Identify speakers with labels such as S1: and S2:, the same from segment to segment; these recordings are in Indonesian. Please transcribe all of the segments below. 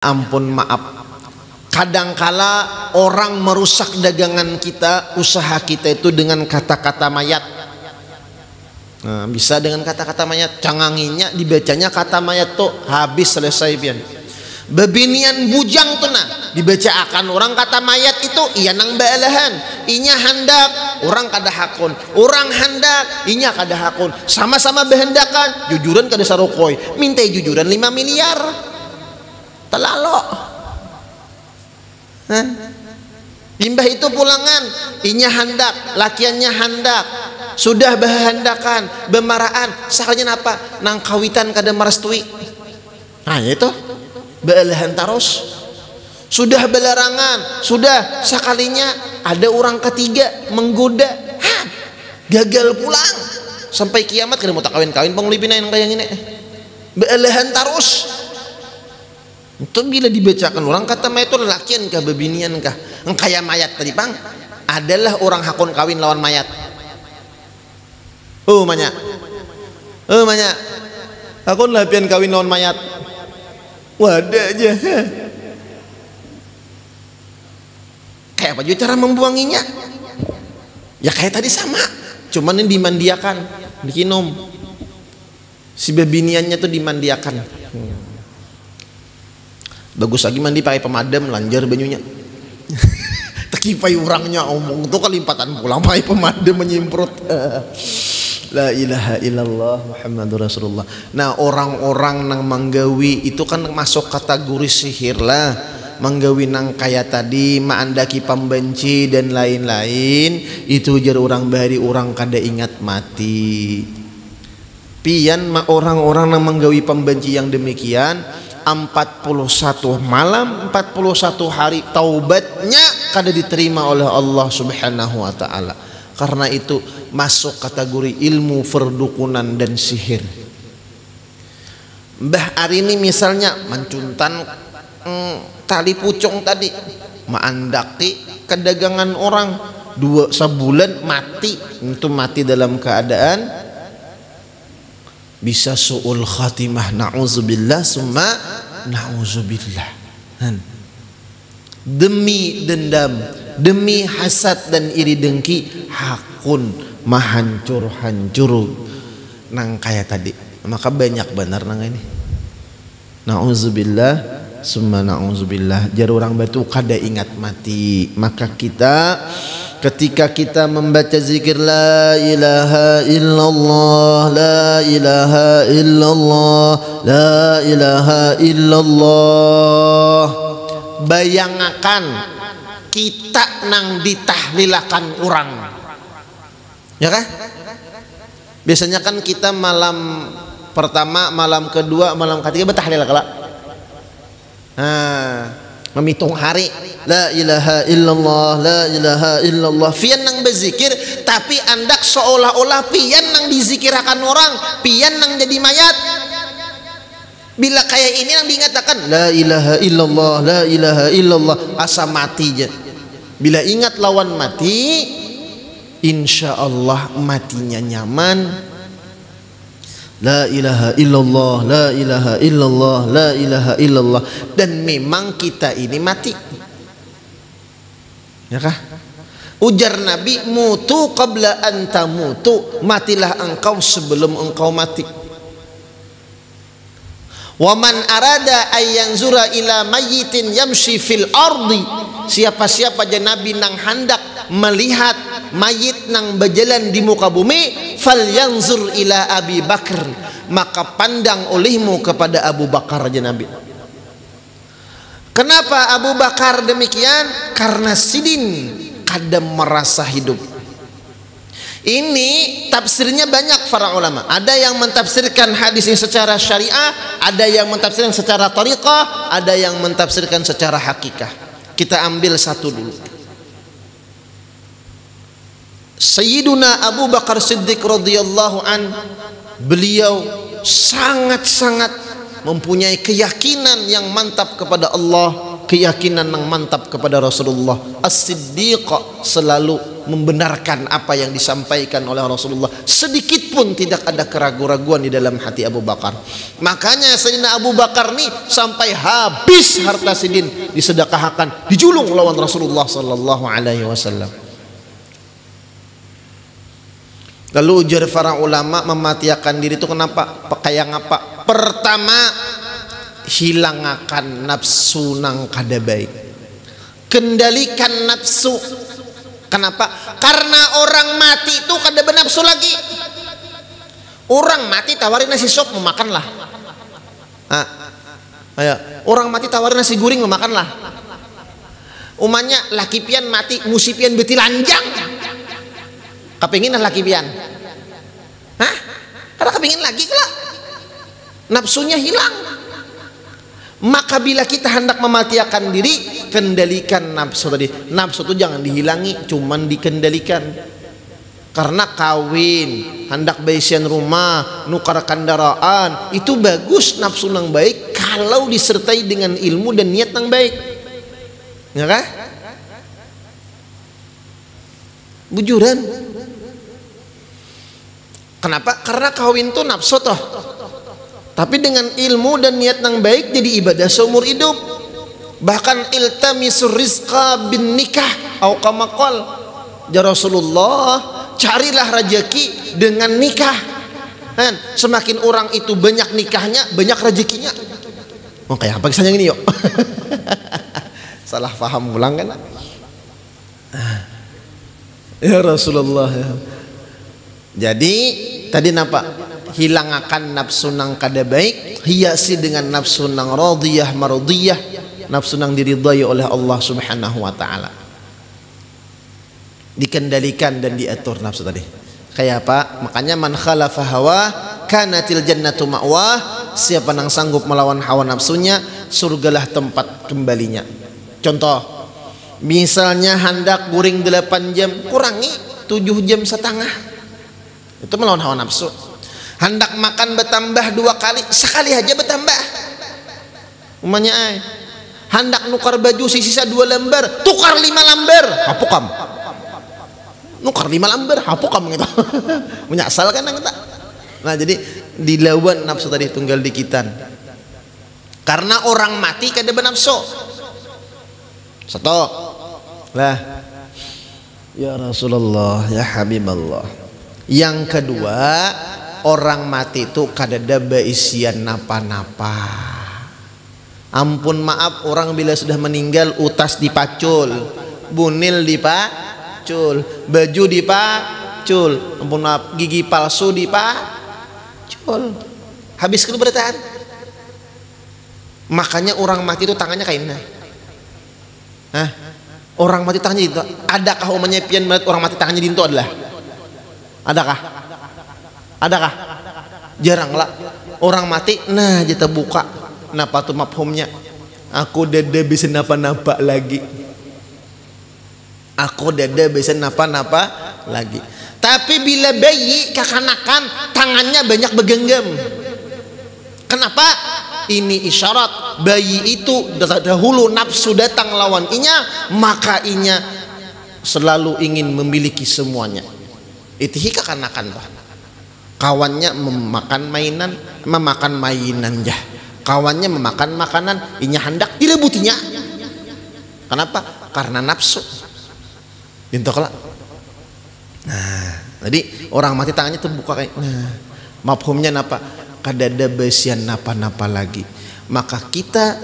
S1: Ampun maaf, kadangkala orang merusak dagangan kita, usaha kita itu dengan kata-kata mayat. Nah, bisa dengan kata-kata mayat, canganginya dibacanya kata mayat tuh habis selesai pian. Bebinian bujang tuh nah dibaca akan orang kata mayat itu iya nang baalahan, inya hendak orang kada hakun, orang hendak inya kada hakun, sama-sama behendakan jujuran kada sarukoy, minta jujuran 5 miliar telalo. Limbah itu pulangan inya hendak, lakiannya hendak, sudah bahandakan bemaraan sakalnya apa nang kawitan kada merestui. Nah itu baalahan terus, sudah belarangan, sudah sekalinya ada orang ketiga menggoda, gagal pulang sampai kiamat kada mau tak kawin-kawin penglipina yang kayak gini, baalahan terus. Itu bila dibacakan orang kata mayat itu lakian kah bebinian kah engkaya mayat tadi pang adalah orang hakun kawin lawan mayat. Manya hakun lapian kawin lawan mayat. Wadah aja. Kayak apa juga cara membuanginya? Ya kayak tadi sama, cuman ini dimandiakan, dikinom. Si bebiniannya tuh dimandiakan. Bagus lagi mandi pakai pemadam, lanjar banyunya. Tekipai orangnya omong tuh kelimpatan pulang pakai pemadam menyemprot. La ilaha illallah Muhammadur Rasulullah. Nah orang-orang nang manggawi itu kan masuk kategori sihir lah, manggawi nang kaya tadi maandaki pembenci dan lain-lain, itu jar orang bari orang kada ingat mati. Pian orang-orang nang manggawi pembenci yang demikian 41 malam 41 hari taubatnya kada diterima oleh Allah Subhanahu wa taala. Karena itu masuk kategori ilmu perdukunan dan sihir. Mbah hari ini misalnya mencuntan tali pucung tadi, maandaki kedagangan orang 2 sebulan mati, itu mati dalam keadaan bisa su'ul khatimah, na'udzubillah summa na'udzubillah. Demi dendam, demi hasad dan iri dengki, hakun mahancur-hancur nang kaya tadi. Maka banyak benar nang ini. Na'udzubillah summa na'udzubillah. Jar orang batu kada ingat mati. Maka kita ketika kita membaca zikir la ilaha illallah, la ilaha illallah, la ilaha illallah, bayangakan kita nang ditahlilakan orang, ya kan? Biasanya kan kita malam pertama, malam kedua, malam ketiga bertahlil kala. Memitung hari la ilaha illallah, la ilaha illallah, pian nang berzikir tapi andak seolah-olah pian nang dizikirakan orang, pian nang jadi mayat. Bila kayak ini yang diingatakan la ilaha illallah, la ilaha illallah, asa mati aja. Bila ingat lawan mati, insya Allah matinya nyaman. La ilaha illallah, la ilaha illallah, la ilaha illallah. Dan memang kita ini mati, ya kah? Ujar Nabi, mutu qabla an tamutu, matilah engkau sebelum engkau mati. Wa man arada ayyanzura ila mayyitin yamshi fil ardi, siapa-siapa aja Nabi nang hendak melihat mayit nang berjalan di muka bumi, falyanzur ila Abi Bakar, maka pandang olehmu kepada Abu Bakar aja Nabi. Kenapa Abu Bakar demikian? Karena sidin kadang merasa hidup. Ini tafsirnya banyak para ulama. Ada yang mentafsirkan hadis ini secara syariah, ada yang mentafsirkan secara tariqah, ada yang mentafsirkan secara hakikah. Kita ambil satu dulu. Sayyiduna Abu Bakar Siddiq radhiyallahu an, beliau sangat-sangat mempunyai keyakinan yang mantap kepada Allah, keyakinan yang mantap kepada Rasulullah. As-Siddiq selalu membenarkan apa yang disampaikan oleh Rasulullah. Sedikit pun tidak ada keraguan-raguan di dalam hati Abu Bakar. Makanya Sayyidina Abu Bakar nih sampai habis harta sidin disedekahkan, dijulung lawan Rasulullah sallallahu alaihi wasallam. Lalu ujar para ulama, mematiakan diri itu kenapa? Kayak ngapa? Pertama, hilangakan nafsu nang kada baik. Kendalikan nafsu. Kenapa? Karena orang mati itu kada bernafsu lagi. Orang mati tawarin nasi sop, memakanlah. Ayo, orang mati tawarin nasi guring, memakanlah. Umanya laki pian mati, musi pian beti lanjang. Kepingin laki pian? Hah? Kada kepingin lagi kelak. Nafsunya hilang. Maka bila kita hendak mematiakan diri, kendalikan nafsu tadi. Nafsu itu jangan dihilangi, cuman dikendalikan. Karena kawin, hendak baisian rumah, nukar kendaraan, itu bagus nafsu yang baik kalau disertai dengan ilmu dan niat yang baik. Ya kan? Bujuran. Kenapa? Karena kawin itu nafsu toh. Tapi dengan ilmu dan niat yang baik jadi ibadah seumur hidup. Bahkan iltamisur rizqa bin nikah atau kama qol ya Rasulullah, carilah rezeki dengan nikah. Kan semakin orang itu banyak nikahnya, banyak rezekinya. Oh kayak apa kisahnya ini yuk? Salah paham ulang kan? Ya Rasulullah ya. Jadi tadi napa? Hilangakan nafsu nang kada baik, hiasi dengan nafsu nang radiyah mardiyah, nafsu nang diridhai oleh Allah Subhanahu wa taala. Dikendalikan dan diatur nafsu tadi. Kayak apa? Makanya man khalafa hawa kanatil jannatu ma'wah. Siapa nang sanggup melawan hawa nafsunya, surgalah tempat kembalinya. Contoh, misalnya hendak guring 8 jam, kurangi 7 jam setengah. Itu melawan hawa nafsu. Hendak makan bertambah 2 kali, sekali aja bertambah. Umanya hendak nukar baju sisa 2 lembar, tukar 5 lembar. Hapukam. Nukar 5 lembar, hapukam gitu. Menyasal kan kita. Nah, jadi dilawan nafsu tadi tunggal dikitan. Karena orang mati kada bernafsu. Satu. Lah. Ya Rasulullah, ya Habiballah. Yang kedua, orang mati itu kadada baisian napa-napa. Ampun maaf, orang bila sudah meninggal utas dipacul, bunil dipacul, baju dipacul, ampun maaf, gigi palsu dipacul. Habis kena bertahan. Makanya orang mati itu tangannya kayak ini. Hah? Orang mati tangannya itu. Adakah umumnya pian melihat orang mati tangannya dinto adalah? Adakah? Adakah? Jarang lah. Orang mati, nah jeta buka. Napa tuh mafhumnya? Aku dada bisa napa-napa lagi. Aku dada bisa napa-napa lagi. Tapi bila bayi kekanakan, tangannya banyak bergenggam. Kenapa? Ini isyarat bayi itu dahulu nafsu datang lawan inya, maka inya selalu ingin memiliki semuanya. Itu kekanakan bah. Kawannya memakan mainan jah. Kawannya memakan makanan, inya hendak direbutinya. Kenapa? Karena nafsu. Dintoklah. Nah, jadi orang mati tangannya terbuka kayak. Nah, mafhumnya napa? Kadada besian napa-napa lagi. Maka kita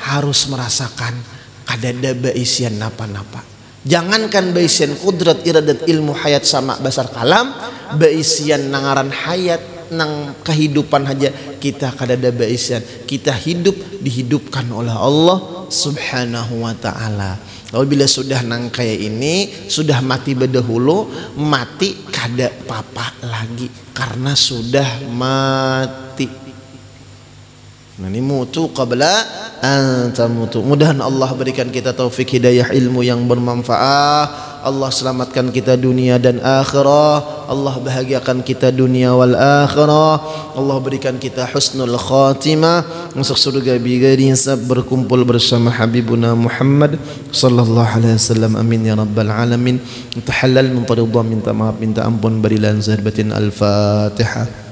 S1: harus merasakan kadada baisian napa-napa. Jangankan baisian kudrat iradat ilmu hayat sama basar kalam, baisian nangaran hayat nang kehidupan aja kita kadada baisian. Kita hidup dihidupkan oleh Allah Subhanahu wa taala. Lalu bila sudah nang kayak ini, sudah mati berdahulu, mati kada papa lagi karena sudah mati. Nah ini mutu qabla anta mutu. Mudahan Allah berikan kita taufik hidayah ilmu yang bermanfaat. Allah selamatkan kita dunia dan akhirah. Allah bahagiakan kita dunia wal akhirah. Allah berikan kita husnul khatimah, masuk surga bighairi hisab, berkumpul bersama Habibuna Muhammad sallallahu alaihi wasallam. Amin ya rabbal alamin. Tahallal, minta ridha, minta maaf, minta ampun, berilah zahabatin. Al-Fatihah.